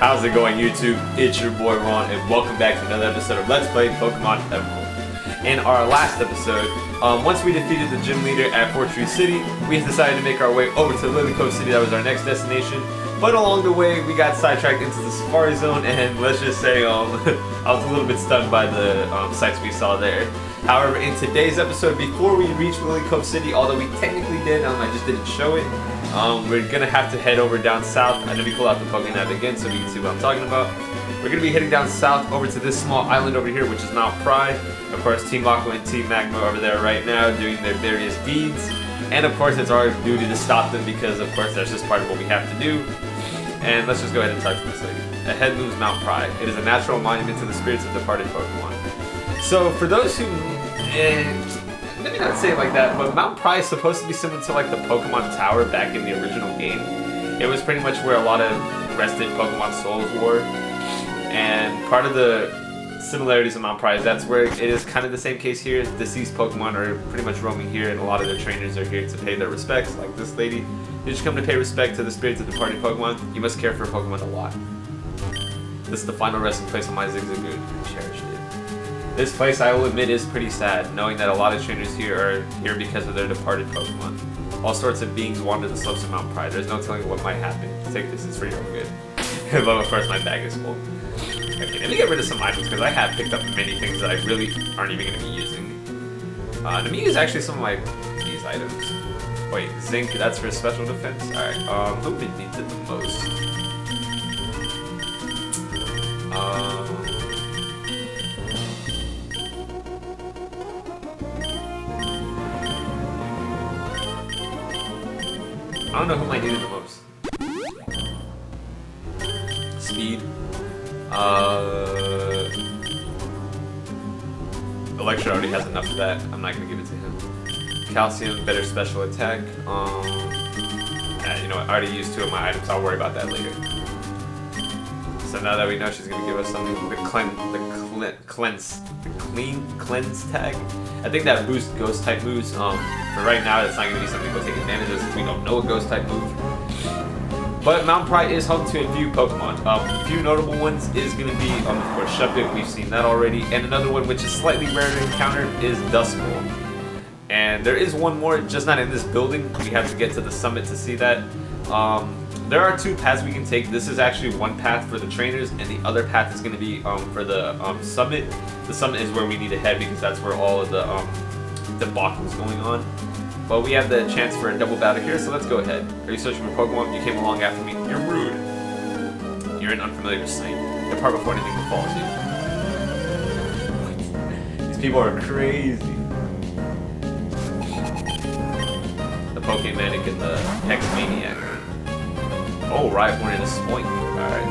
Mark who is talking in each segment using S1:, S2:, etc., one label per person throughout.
S1: How's it going, YouTube? It's your boy Ron, and welcome back to another episode of Let's Play Pokemon Emerald. In our last episode, once we defeated the gym leader at Fortree City, we decided to make our way over to Lily Cove City. That was our next destination. But along the way, we got sidetracked into the Safari Zone, and let's just say I was a little bit stunned by the sights we saw there. However, in today's episode, before we reach Lily Cove City, although we technically did, I just didn't show it, we're going to have to head over down south. Let me pull out the Pokemon app again so we can see what I'm talking about. We're going to be heading down south over to this small island over here, which is Mount Prye. Of course, Team Magma and Team Magma are over there right now doing their various deeds. And of course, it's our duty to stop them because, of course, that's just part of what we have to do. And let's just go ahead and talk to this lady. Ahead looms Mount Prye. It is a natural monument to the spirits of departed Pokemon. So, for those who... let me not say it like that, but Mount Prye is supposed to be similar to like the Pokemon Tower back in the original game. It was pretty much where a lot of rested Pokemon souls were. And part of the similarities of Mount Prye is that's where it is kind of the same case here. Deceased Pokemon are pretty much roaming here, and a lot of the trainers are here to pay their respects, like this lady. You just come to pay respect to the spirits of departed Pokemon. You must care for Pokemon a lot. This is the final resting place of my Zigzagoon. I cherish it. This place, I will admit, is pretty sad, knowing that a lot of trainers here are here because of their departed Pokemon. All sorts of beings wander the slopes of Mount Prye. There's no telling what might happen. Take this, it's for your own good. But of course, my bag is full. Okay, let me get rid of some items, because I have picked up many things that I really aren't even going to be using. Let me use actually some of these items. Wait, Zinc, that's for special defense? Alright, who would need it the most? I don't know who might need it the most. Speed. Electro already has enough of that. I'm not gonna give it to him. Calcium, better special attack. Yeah, you know what? I already used 2 of my items. I'll worry about that later. So now that we know she's gonna give us something, the clean cleanse tag. I think that boosts ghost type moves. For right now, it's not gonna be something we'll take advantage of since we don't know a ghost type move. But Mount Prye is home to a few Pokemon. A few notable ones is going to be, of course, Shuppet. We've seen that already. And another one, which is slightly rare to encounter, is Duskull. And there is one more, just not in this building. We have to get to the summit to see that. There are 2 paths we can take. This is actually one path for the trainers, and the other path is going to be for the summit. The summit is where we need to head because that's where all of the debacle is going on. But we have the chance for a double battle here, so let's go ahead. Are you searching for Pokemon? You came along after me. You're rude. You're an unfamiliar sight. Depart before anything befalls you. These people are crazy. The Pokemanic and the Hex-Maniac. Oh, Rhyhorn and a Spoink. Alright.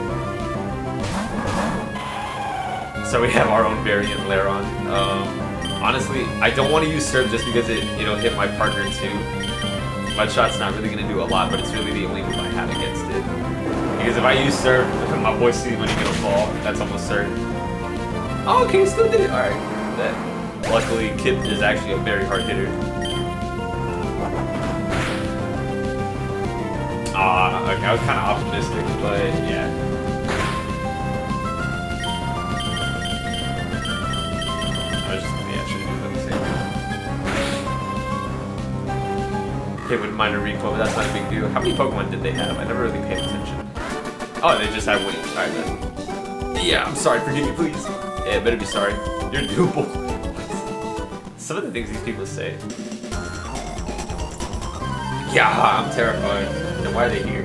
S1: So we have our own variant Lairon. Honestly, I don't want to use Surf just because it, hit my partner too. Mudshot's not really going to do a lot, but it's really the only move I have against it. Because if I use Surf, my boy sees when he's going to fall. That's almost certain. Oh, okay, still did it. Alright. Luckily, Kip is actually a very hard hitter. Okay, I was kind of optimistic, but yeah. Okay, wouldn't mind a recoil, but that's not a big deal. How many Pokemon did they have? I never really paid attention. Oh, they just have wings. Alright then. Yeah, I'm sorry, forgive me, please. Yeah, better be sorry. You're doable. Some of the things these people say. Yeah, I'm terrified. Then why are they here?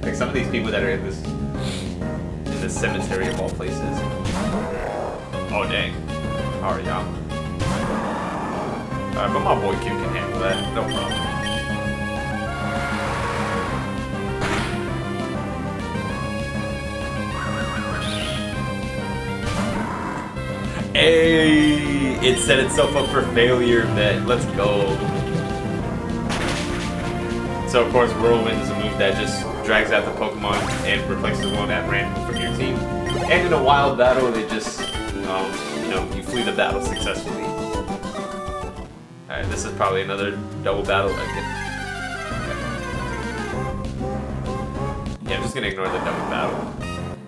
S1: Like some of these people that are in this cemetery of all places. Oh dang. Hariyama. Alright, but my boy Q can handle that. No problem. Hey, it set itself up for failure, bet. Let's go. So of course, Whirlwind is a move that just drags out the Pokemon and replaces one at random from your team. And in a wild battle, it just, you flee the battle successfully. Alright, this is probably another double battle. Yeah, I'm just gonna ignore the double battle.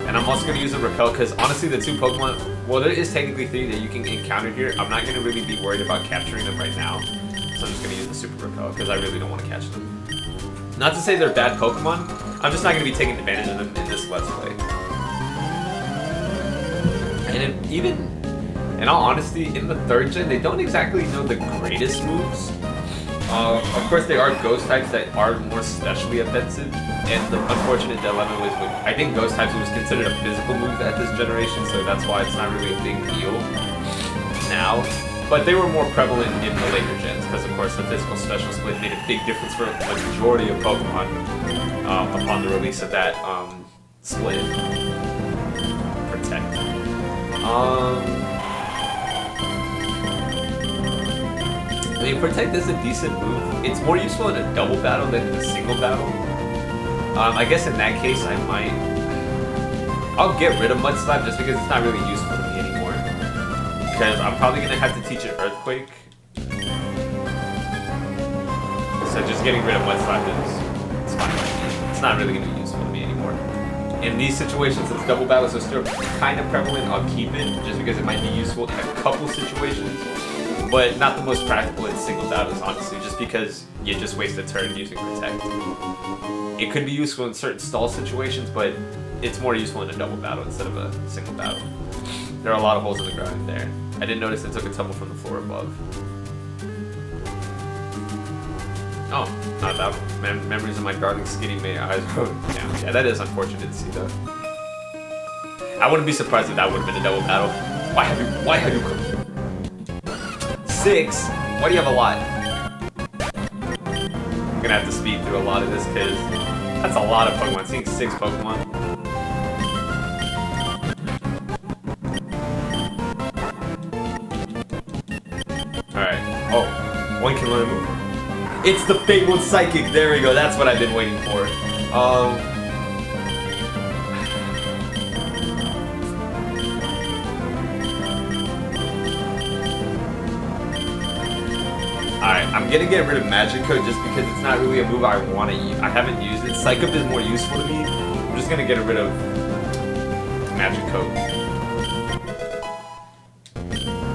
S1: And And I'm also going to use a repel because honestly the two Pokemon, well there is technically 3 that you can encounter here. I'm not going to really be worried about capturing them right now. So I'm just going to use the super repel because I really don't want to catch them. Not to say they're bad Pokemon, I'm just not going to be taking advantage of them in this Let's Play. And even, in all honesty, in the 3rd gen, they don't exactly know the greatest moves. Of course, there are Ghost types that are more specially offensive, and the unfortunate dilemma was, I think Ghost types was considered a physical move at this generation, so that's why it's not really a big deal now. But they were more prevalent in the later gens, because of course the physical special split made a big difference for the majority of Pokemon upon the release of that split. Protect. I mean, Protect is a decent move. It's more useful in a double battle than in a single battle. I guess in that case, I'll get rid of Mud Slap just because it's not really useful to me anymore. Because I'm probably going to have to teach it Earthquake. So just getting rid of Mud Slap it's fine. It's not really going to be useful to me anymore. In these situations, since double battles are still kind of prevalent, I'll keep it just because it might be useful in a couple situations. But not the most practical in single battles, honestly, just because you just waste a turn using Protect. It could be useful in certain stall situations, but it's more useful in a double battle instead of a single battle. There are a lot of holes in the ground in there. I didn't notice it took a tumble from the floor above. Oh, not that one. Memories of my darling skinny mate eyes rolled down. Yeah, that is unfortunate to see though. I wouldn't be surprised if that would have been a double battle. Why have you come? 6? Why do you have a lot? I'm gonna have to speed through a lot of this because that's a lot of Pokemon. Seeing 6 Pokemon. Alright. Oh, one can learn a move. It's the Fabled Psychic! There we go, that's what I've been waiting for. Alright, I'm gonna get rid of Magikarp just because it's not really a move I want to use. I haven't used it. Psych Up is more useful to me. I'm just gonna get rid of Magikarp.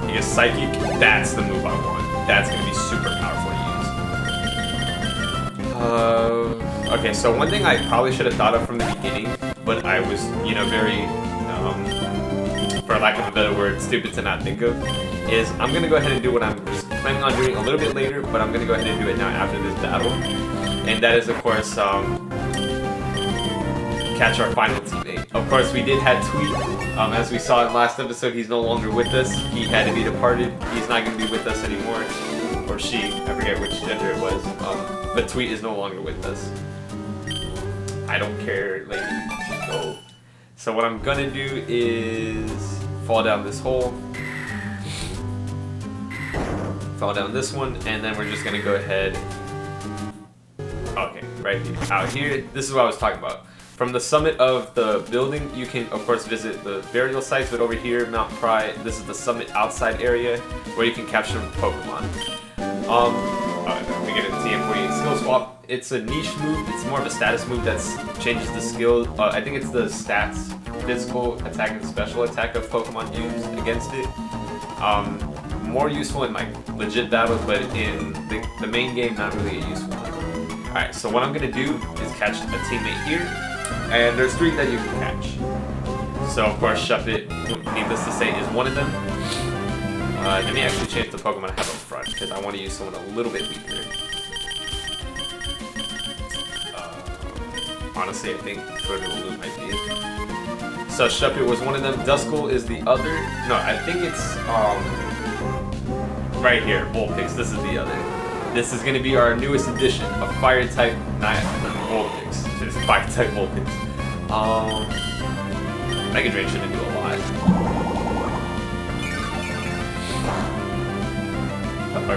S1: Because Psychic, that's the move I want. That's gonna be super powerful to use. Okay, so one thing I probably should have thought of from the beginning, but I was, you know, very, for lack of a better word, stupid to not think of, is I'm gonna go ahead and do what I'm planning on doing a little bit later, but I'm gonna go ahead and do it now after this battle. And that is, of course, catch our final teammate. Of course, we did have Tweet. As we saw in last episode, he's no longer with us. He had to be departed. He's not gonna be with us anymore. Or she, I forget which gender it was. But Tweet is no longer with us. I don't care, lady. Go. So what I'm gonna do is fall down this hole. Fall down this one, and then we're just gonna go ahead. Okay, right here. Out here, this is what I was talking about. From the summit of the building, you can, of course, visit the burial sites, but over here, Mount Prye, this is the summit outside area where you can capture Pokemon. We get a TM48 skill swap. It's a niche move. It's more of a status move that changes the skill. I think it's the stats, physical attack and special attack of Pokemon used against it. More useful in like legit battles, but in the main game, not really a useful one. Alright, so what I'm gonna do is catch a teammate here, and there's 3 that you can catch. So of course, Shuppet, needless to say, is one of them. Let me actually change the Pokemon I have up front, because I want to use someone a little bit weaker. Honestly, I think Furtherloo might be it. So Shuppet was one of them, Duskull is the other. No, I think it's, right here, Vulpix, this is the other. This is going to be our newest addition, a Fire-type Vulpix. It's a Fire-type Vulpix. Mega Drain shouldn't do a lot.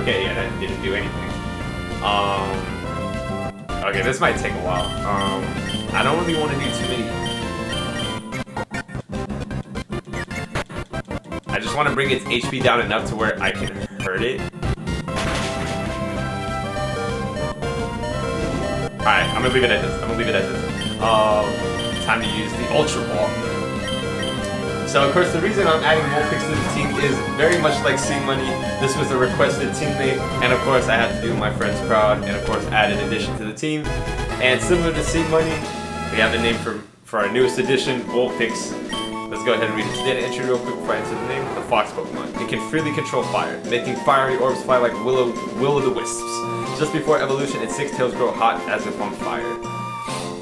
S1: Okay, yeah, that didn't do anything. Okay, this might take a while. I don't really want to do too many. I just want to bring its HP down enough to where I can hurt it. Alright, I'm gonna leave it at this. Time to use the Ultra Ball. So of course the reason I'm adding Wolfix to the team is very much like C-Money. This was a requested teammate, and of course I had to do my friends proud, and of course add an addition to the team. And similar to C-Money, we have a name for our newest addition, Wolfix. Let's go ahead and read its data entry real quick before I answer the name. The Fox Pokemon. It can freely control fire, making fiery orbs fly like will-o'-the-wisps. Just before evolution, its 6 tails grow hot as if on fire.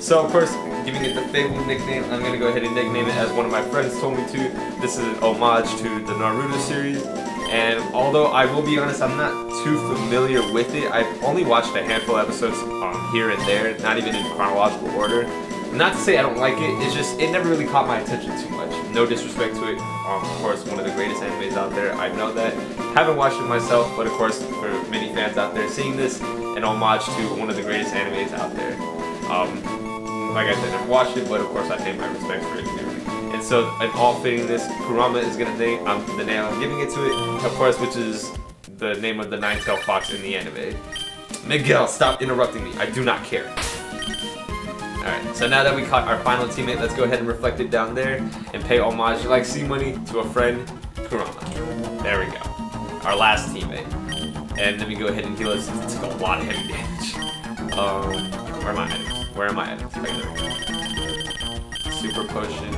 S1: So of course, giving it the fabled nickname, I'm going to go ahead and nickname it as one of my friends told me to. This is an homage to the Naruto series. And although I will be honest, I'm not too familiar with it. I've only watched a handful of episodes here and there, not even in chronological order. Not to say I don't like it, it's just, it never really caught my attention too much. No disrespect to it, of course, one of the greatest animes out there, I know that. Haven't watched it myself, but of course, for many fans out there seeing this, an homage to one of the greatest animes out there. Like I said, I've watched it, but of course I pay my respects for it too. And so, in all fittingness, Kurama is gonna name the name I'm giving it to it, of course, which is the name of the nine-tailed fox in the anime. Miguel, stop interrupting me. I do not care. Alright, so now that we caught our final teammate, let's go ahead and reflect it down there and pay homage, like C-Money, to a friend, Kurama. There we go. Our last teammate. And let me go ahead and heal us since it took a lot of heavy damage. Where are my items? Where are my items? Okay, there we go. Super potion.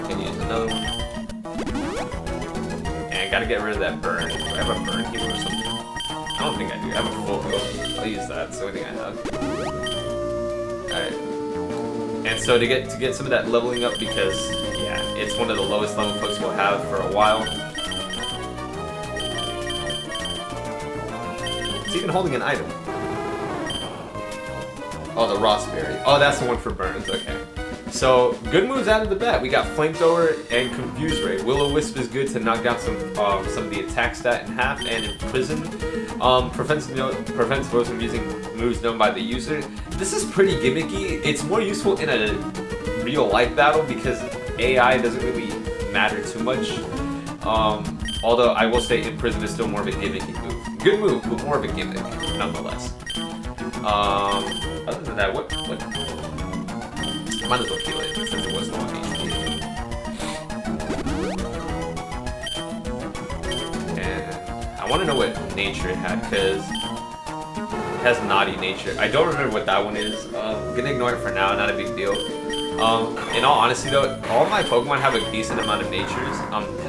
S1: Can use another one. And I gotta get rid of that burn. Do I have a burn healer or something? I don't think I do. I have a full heal. I'll use that. It's the only thing I have. Alright. And so to get some of that leveling up, because yeah, it's one of the lowest level folks we'll have for a while. It's even holding an item. Oh, the Rossberry. Oh, that's the one for burns. Okay. So, good moves out of the bat. We got Flamethrower and Confuse Ray. Will-O-Wisp is good to knock down some of the attack stat in half, and Imprison prevents foes from using moves known by the user. This is pretty gimmicky. It's more useful in a real-life battle because AI doesn't really matter too much. Although I will say Imprison is still more of a gimmicky move. Good move, but more of a gimmick, nonetheless. Other than that, what? Might as well heal it, since it was low on HP. And I want to know what nature it had, because it has naughty nature. I don't remember what that one is. I'm gonna ignore it for now, not a big deal. In all honesty though, all my Pokemon have a decent amount of natures,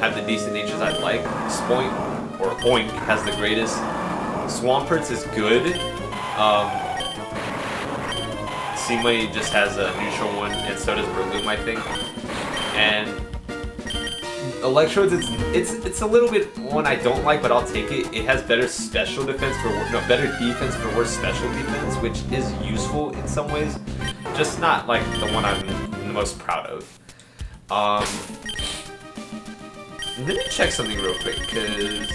S1: have the decent natures I like. Spoink, or Oink, has the greatest. Swampert's is good. C-Money just has a neutral one, and so does Breloom, I think. And Electrodes, it's a little bit one I don't like, but I'll take it. It has better special defense better defense for worse special defense, which is useful in some ways. Just not like the one I'm the most proud of. Let me check something real quick, cause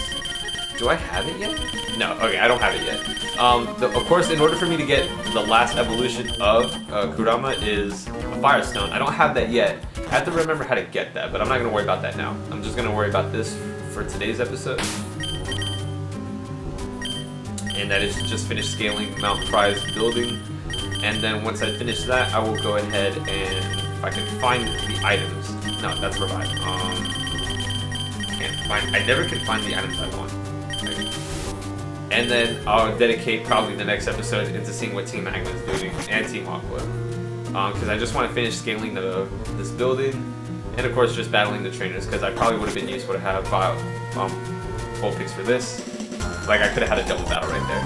S1: do I have it yet? No, okay, I don't have it yet. Of course, in order for me to get the last evolution of Kurama is a Firestone. I don't have that yet. I have to remember how to get that, but I'm not going to worry about that now. I'm just going to worry about this for today's episode. And that is to just finish scaling Mount Prye's building. And then once I finish that, I will go ahead and, if I can find the items. No, that's Revive. I never can find the items I want. And then I'll dedicate probably the next episode into seeing what Team Magma is doing, and Team Aqua. Because I just want to finish scaling this building, and of course just battling the trainers, because I probably would have been useful to have full picks for this. Like, I could have had a double battle right there.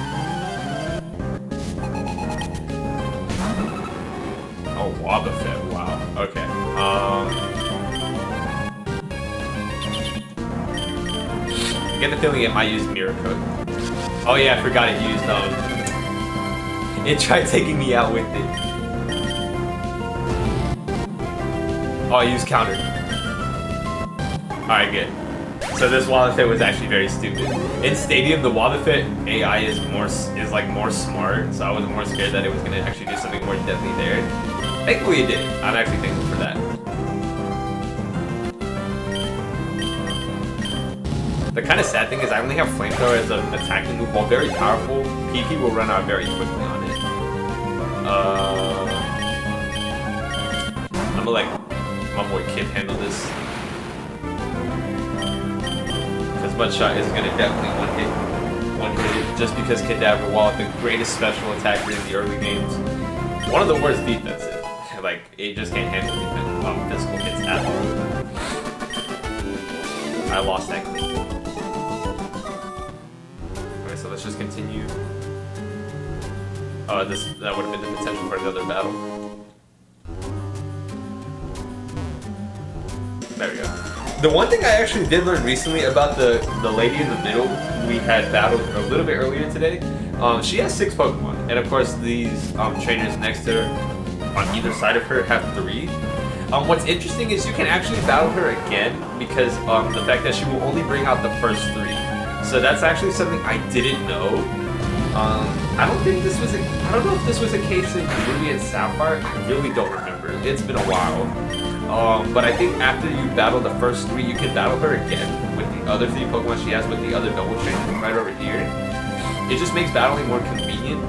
S1: Oh, Wobbuffet, wow. Okay. I get the feeling it might use Mirror Code. Oh yeah, I forgot it used, it tried taking me out with it. Oh, I used Counter. Alright, good. So this Wobbuffet was actually very stupid. In Stadium, the Wobbuffet AI is more smart, so I was more scared that it was gonna actually do something more deadly there. Thankfully it did. I'm actually thankful for that. The kind of sad thing is I only have Flamethrower as an attacking move. While very powerful, PP will run out very quickly on it. I'm gonna like my boy Kid handle this. Because Mudshot is going to definitely one-hit it, just because Kadabra, while the greatest special attacker in the early games, one of the worst defenses. Like, it just can't handle physical hits at all. I lost that clean. Okay, so let's just continue. That would have been the potential for another battle. There we go. The one thing I actually did learn recently about the lady in the middle who we had battled a little bit earlier today, she has 6 Pokemon, and of course these trainers next to her on either side of her have 3. What's interesting is you can actually battle her again because the fact that she will only bring out the first 3. So that's actually something I didn't know. I don't know if this was a case in Ruby and Sapphire. I really don't remember. It's been a while. But I think after you battle the first 3, you can battle her again with the other 3 Pokemon she has with the other double trainers right over here. It just makes battling more convenient.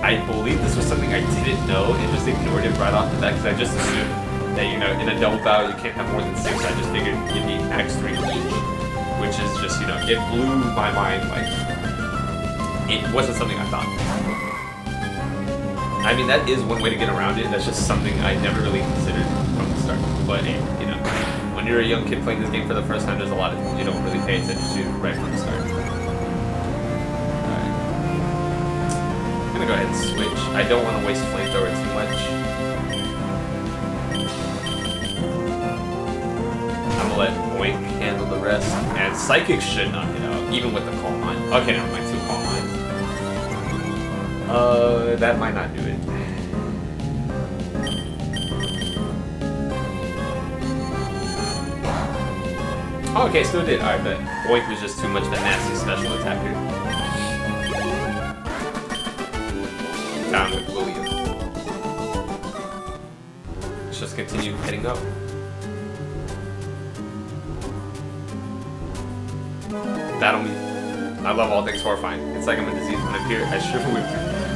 S1: I believe this was something I didn't know and just ignored it right off the bat because I just assumed that, you know, in a double battle you can't have more than 6. I just figured you need max 3 each, which is just, you know, it blew my mind. Like, it wasn't something I thought. I mean, that is one way to get around it. That's just something I never really considered from the start. But, hey, you know, when you're a young kid playing this game for the first time, there's a lot of things you don't really pay attention to right from the start. I'm gonna go ahead and switch. I don't want to waste flamethrower too much. I'm gonna let Boink handle the rest. And Psychic should knock it out, even with the Calm Mind. Okay, never mind, 2 Calm Minds. That might not do it. Oh, okay, still did. Alright, but Boink was just too much of a nasty special attacker. Down with William. Let's just continue heading up. Battle me. I love all things horrifying. It's like I'm a disease when I'm here. I sure would.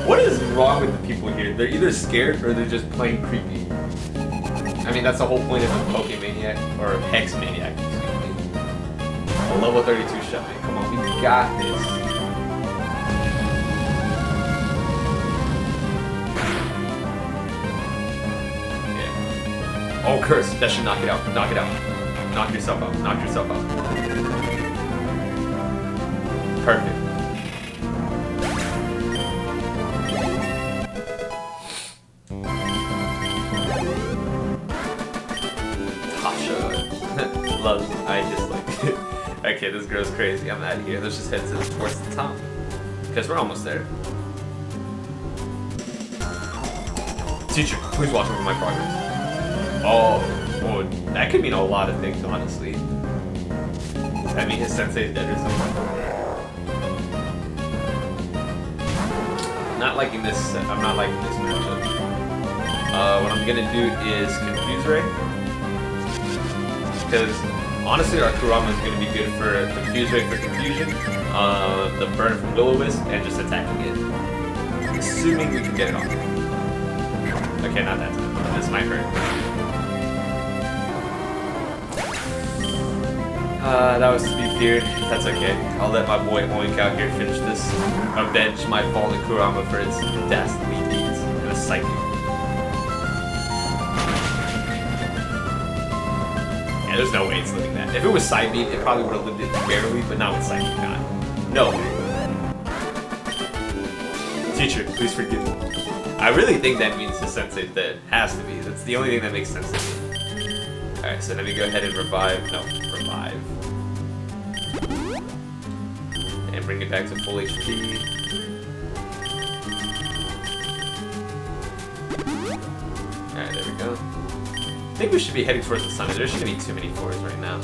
S1: What is wrong with the people here? They're either scared or they're just plain creepy. I mean, that's the whole point of a Pokemaniac, or a Hexmaniac, excuse me. A level 32 Shuffle. Come on, we got this. Oh, curse. That should knock it out. Knock it out. Knock yourself out. Knock yourself out. Perfect. Tasha. Love. I dislike it. Okay, this girl's crazy. I'm out of here. Let's just head towards the top. Because we're almost there. Teacher, please watch over my progress. Oh, that could mean a lot of things, honestly. Does that mean his sensei is dead or something? I'm not liking this matchup. What I'm gonna do is Confuse Ray. Because honestly, our Kurama is gonna be good for Confuse Ray for confusion, the burn from Will-O-Wisp, and just attacking it. Assuming we can get it off. Okay, not that time. This might hurt. That was to be feared. That's okay. I'll let my boy Oink out here finish this. Avenge my fallen Kurama for its dastardly deeds. And a Psychic. Yeah, there's no way it's living that. If it was Psybeam, it probably would have lived it barely, but not with Psychic. God. No way. Teacher, please forgive me. I really think that means his sensei's dead. Has to be. That's the only thing that makes sense to me. Alright, so let me go ahead and revive. No, revive. And bring it back to full HP. Alright, there we go. I think we should be heading towards the sun. There shouldn't be too many fours right now.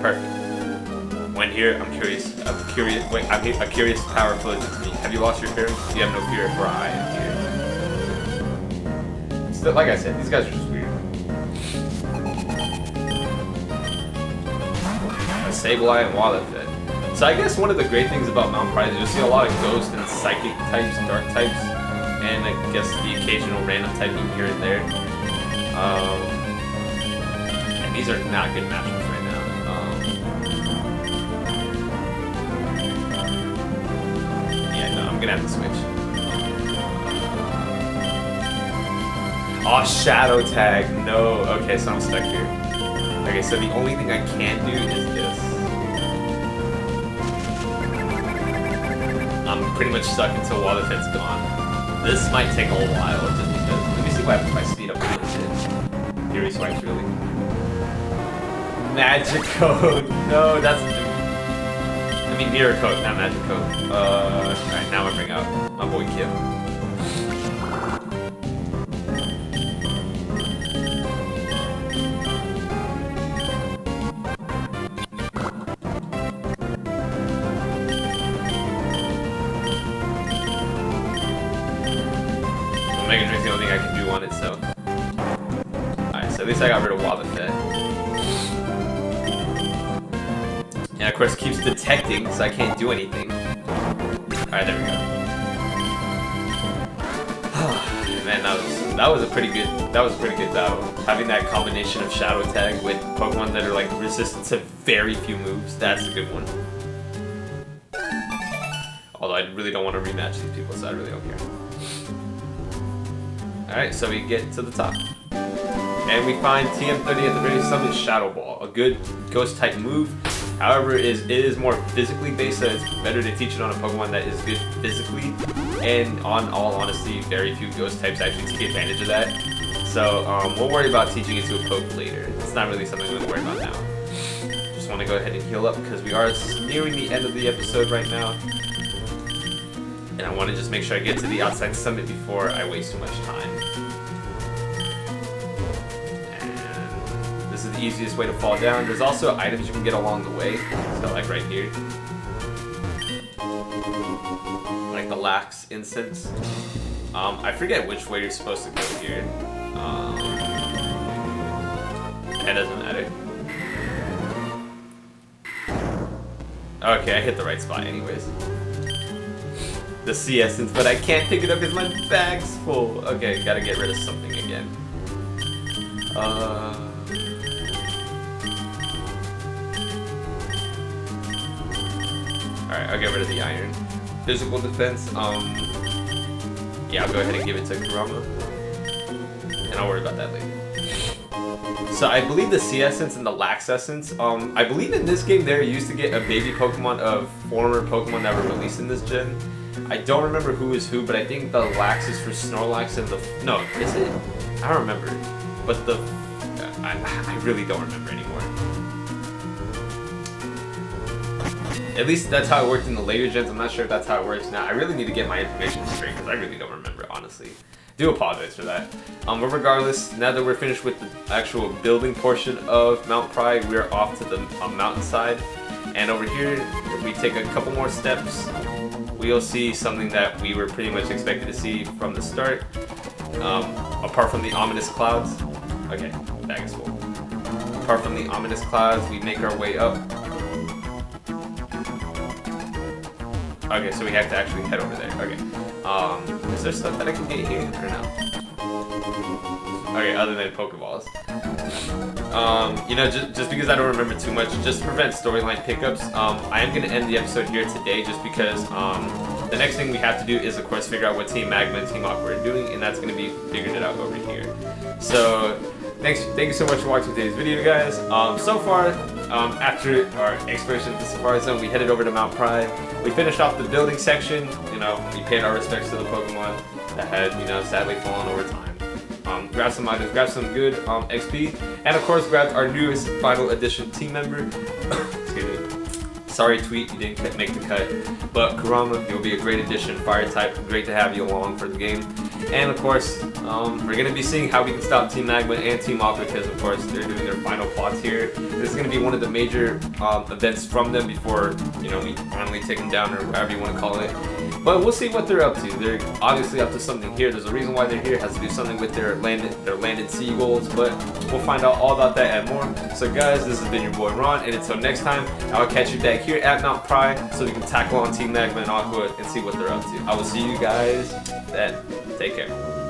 S1: Perfect. When here, I'm curious. Wait, a curious power flows into me. Have you lost your fear? You have no fear of Prye here. So, like I said, these guys are just weird. A Sableye and Wallowfit. So I guess one of the great things about Mount Prye is you'll see a lot of ghost and psychic types, dark types, and I guess the occasional random typing here and there. And these are not good matchups right now. Yeah, no, I'm gonna have to switch. Oh, Shadow Tag, no. Okay, so I'm stuck here. Okay, so the only thing I can do is this. I'm pretty much stuck until Water Fit's gone. This might take a little while, just because. Let me see what happens if I speed up a little bit. Fury Swipes, really. Magic Code, no, that's. I mean, Mirror Code, not Magic Code. Alright, now I bring out my boy Kim. Mega Drink's the only thing I can do on it, so. Alright, so at least I got rid of Wobbuffet. And of course, it keeps detecting, so I can't do anything. Alright, there we go. Man, that was a pretty good battle. Having that combination of Shadow Tag with Pokemon that are like resistant to very few moves, that's a good one. Although I really don't want to rematch these people, so I really don't care. Alright, so we get to the top. And we find TM30 at the very summit, Shadow Ball. A good ghost type move. However, it is more physically based, so it's better to teach it on a Pokemon that is good physically. And on all honesty, very few ghost types actually take advantage of that. So we'll worry about teaching it to a Poke later. It's not really something we're going to worry about now. Just want to go ahead and heal up because we are nearing the end of the episode right now. And I want to just make sure I get to the outside summit before I waste too much time. And this is the easiest way to fall down. There's also items you can get along the way. So like right here. Like the Lax Incense. I forget which way you're supposed to go here. That doesn't matter. Okay, I hit the right spot anyways. The Sea Essence, but I can't pick it up because my bag's full. Okay, gotta get rid of something again. Alright, I'll get rid of the iron. Physical defense, yeah, I'll go ahead and give it to Kurama. And I'll worry about that later. So I believe the Sea Essence and the Lax Essence, I believe in this game they used to get a baby Pokemon of former Pokemon that were released in this gen. I don't remember who is who, but I think the Lax is for Snorlax and the... No, is it? I don't remember. But the... I really don't remember anymore. At least that's how it worked in the later gens. I'm not sure if that's how it works now. I really need to get my information straight because I really don't remember, honestly. Do apologize for that. But regardless, now that we're finished with the actual building portion of Mount Prye, we're off to the mountainside. And over here, if we take a couple more steps, we'll see something that we were pretty much expected to see from the start. Apart from the ominous clouds. Okay, bag is full. Apart from the ominous clouds, we make our way up. Okay, so we have to actually head over there. Okay. Is there stuff that I can get here or no? Okay, other than Pokeballs. You know, just because I don't remember too much, just to prevent storyline pickups, I am going to end the episode here today just because the next thing we have to do is, of course, figure out what Team Magma and Team Aqua are doing, and that's going to be figuring it out over here. So, thank you so much for watching today's video, guys. So far, after our exploration of the Safari Zone, we headed over to Mount Prye. We finished off the building section. You know, we paid our respects to the Pokemon that had, you know, sadly fallen over time. Grabbed some items, grabbed some good XP, and of course grabbed our newest final edition team member. Excuse me. Sorry, Tweet, you didn't make the cut, but Kurama, you'll be a great addition, Fire type. Great to have you along for the game. And of course, we're going to be seeing how we can stop Team Magma and Team Aqua because, of course, they're doing their final plots here. This is going to be one of the major events from them before, you know, we finally take them down or whatever you want to call it. But we'll see what they're up to. They're obviously up to something here. There's a reason why they're here. It has to do something with their landed seagulls. But we'll find out all about that and more. So guys, this has been your boy Ron, and until next time, I'll catch you back here at Mount Prye so we can tackle on Team Magma and Aqua and see what they're up to. I will see you guys then. Take care.